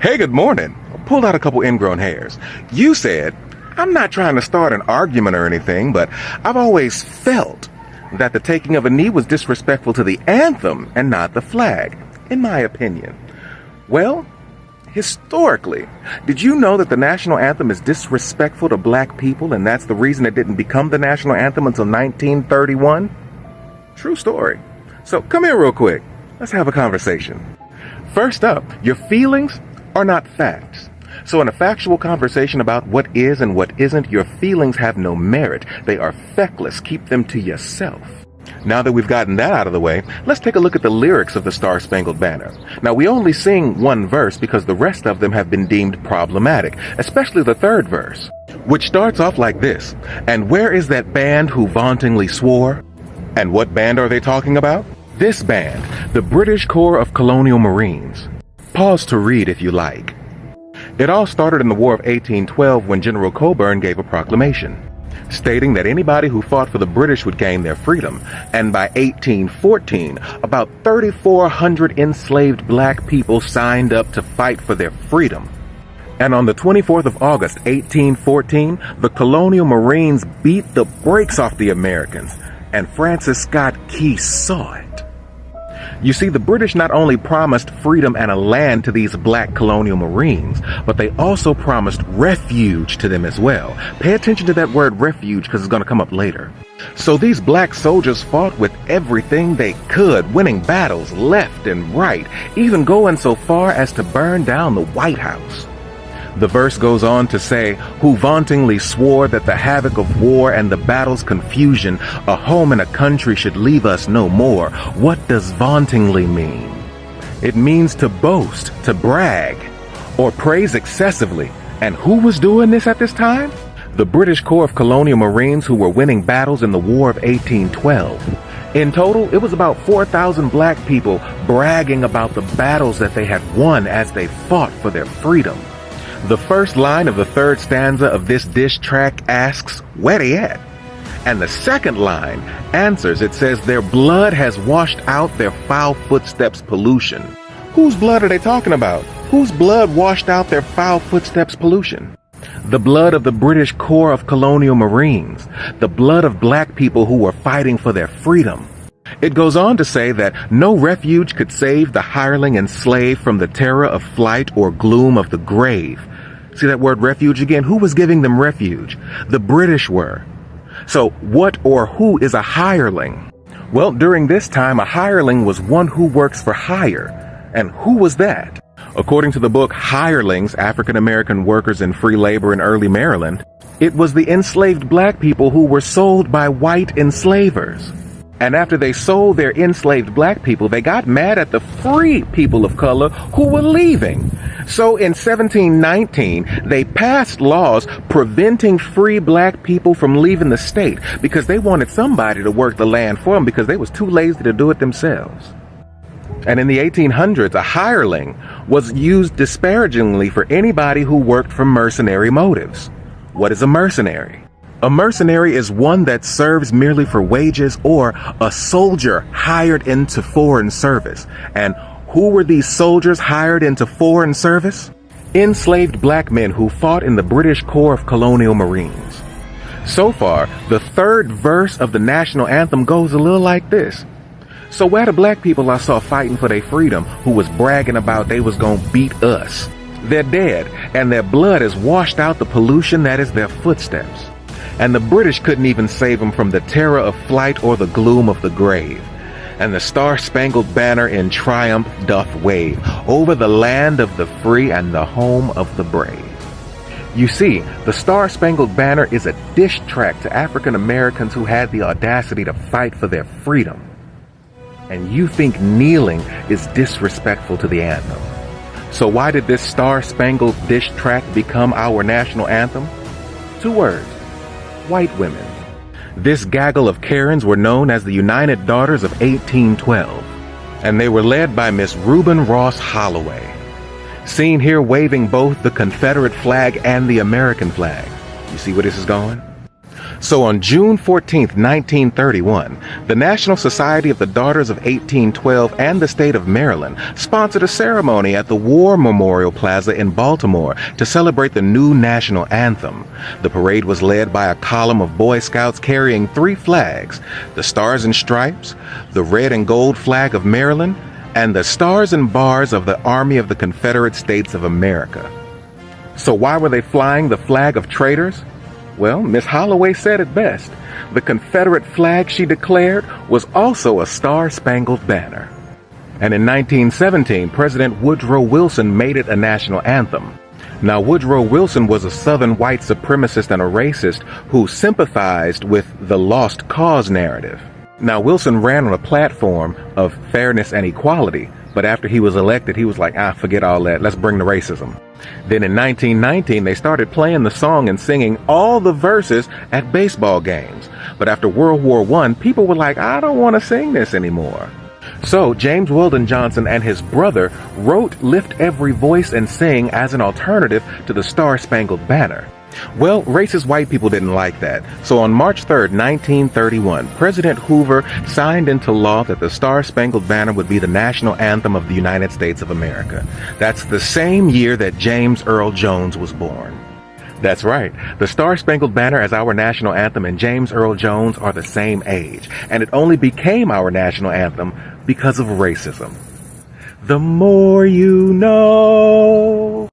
Hey, good morning. Pulled out a couple ingrown hairs. You said, I'm not trying to start an argument or anything, but I've always felt that the taking of a knee was disrespectful to the anthem and not the flag, in my opinion. Well, historically, did you know that the national anthem is disrespectful to black people, and that's the reason it didn't become the national anthem until 1931? True story. So come here real quick. Let's have a conversation. First up, your feelings are not facts. So in a factual conversation about what is and what isn't, your feelings have no merit. They are feckless. Keep them to yourself. Now that we've gotten that out of the way, let's take a look at the lyrics of the Star-Spangled Banner. Now, we only sing one verse because the rest of them have been deemed problematic, especially the third verse, which starts off like this. And where is that band who vauntingly swore? And what band are they talking about? This band, the British Corps of Colonial Marines. Pause to read if you like. It all started in the War of 1812 when General Cockburn gave a proclamation stating that anybody who fought for the British would gain their freedom. And by 1814, about 3,400 enslaved black people signed up to fight for their freedom. And on the 24th of August, 1814, the Colonial Marines beat the brakes off the Americans, and Francis Scott Key saw it. You see, the British not only promised freedom and a land to these black colonial marines, but they also promised refuge to them as well. Pay attention to that word refuge because it's going to come up later. So these black soldiers fought with everything they could, winning battles left and right, even going so far as to burn down the White House. The verse goes on to say, who vauntingly swore that the havoc of war and the battle's confusion, a home and a country should leave us no more. What does vauntingly mean? It means to boast, to brag, or praise excessively. And who was doing this at this time? The British Corps of Colonial Marines who were winning battles in the War of 1812. In total, it was about 4,000 black people bragging about the battles that they had won as they fought for their freedom. The first line of the third stanza of this diss track asks, where they at? And the second line answers, it says, their blood has washed out their foul footsteps pollution. Whose blood are they talking about? Whose blood washed out their foul footsteps pollution? The blood of the British Corps of Colonial Marines, the blood of black people who were fighting for their freedom. It goes on to say that no refuge could save the hireling and slave from the terror of flight or gloom of the grave. See that word refuge again? Who was giving them refuge? The British were. So what or who is a hireling? Well, during this time, a hireling was one who works for hire. And who was that? According to the book Hirelings, African American Workers in Free Labor in Early Maryland, it was the enslaved black people who were sold by white enslavers. And after they sold their enslaved black people, they got mad at the free people of color who were leaving. So in 1719, they passed laws preventing free black people from leaving the state because they wanted somebody to work the land for them because they was too lazy to do it themselves. And in the 1800s, a hireling was used disparagingly for anybody who worked for mercenary motives. What is a mercenary? A mercenary is one that serves merely for wages, or a soldier hired into foreign service. And who were these soldiers hired into foreign service? Enslaved black men who fought in the British Corps of Colonial Marines. So far, the third verse of the national anthem goes a little like this. So where the black people I saw fighting for their freedom, who was bragging about they was gonna beat us? They're dead, and their blood has washed out the pollution that is their footsteps. And the British couldn't even save them from the terror of flight or the gloom of the grave. And the Star-Spangled Banner in triumph doth wave over the land of the free and the home of the brave. You see, the Star-Spangled Banner is a diss track to African Americans who had the audacity to fight for their freedom. And you think kneeling is disrespectful to the anthem. So why did this Star-Spangled diss track become our national anthem? 2 words. White women. This gaggle of Karens were known as the United Daughters of 1812, and they were led by Miss Reuben Ross Holloway, seen here waving both the Confederate flag and the American flag. You see where this is going? So on June 14th, 1931, the National Society of the Daughters of 1812 and the state of Maryland sponsored a ceremony at the War Memorial Plaza in Baltimore to celebrate the new national anthem. The parade was led by a column of Boy Scouts carrying 3 flags: the Stars and Stripes, the red and gold flag of Maryland, and the Stars and Bars of the Army of the Confederate States of America. So why were they flying the flag of traitors? Well, Miss Holloway said it best. The Confederate flag, she declared, was also a star-spangled banner. And in 1917, President Woodrow Wilson made it a national anthem. Now, Woodrow Wilson was a Southern white supremacist and a racist who sympathized with the lost cause narrative. Now, Wilson ran on a platform of fairness and equality, but after he was elected, he was like, forget all that. Let's bring the racism. Then in 1919, they started playing the song and singing all the verses at baseball games. But after World War I, people were like, I don't want to sing this anymore. So James Weldon Johnson and his brother wrote Lift Every Voice and Sing as an alternative to the Star-Spangled Banner. Well, racist white people didn't like that. So on March 3rd, 1931, President Hoover signed into law that the Star-Spangled Banner would be the national anthem of the United States of America. That's the same year that James Earl Jones was born. That's right. The Star-Spangled Banner as our national anthem and James Earl Jones are the same age. And it only became our national anthem because of racism. The more you know.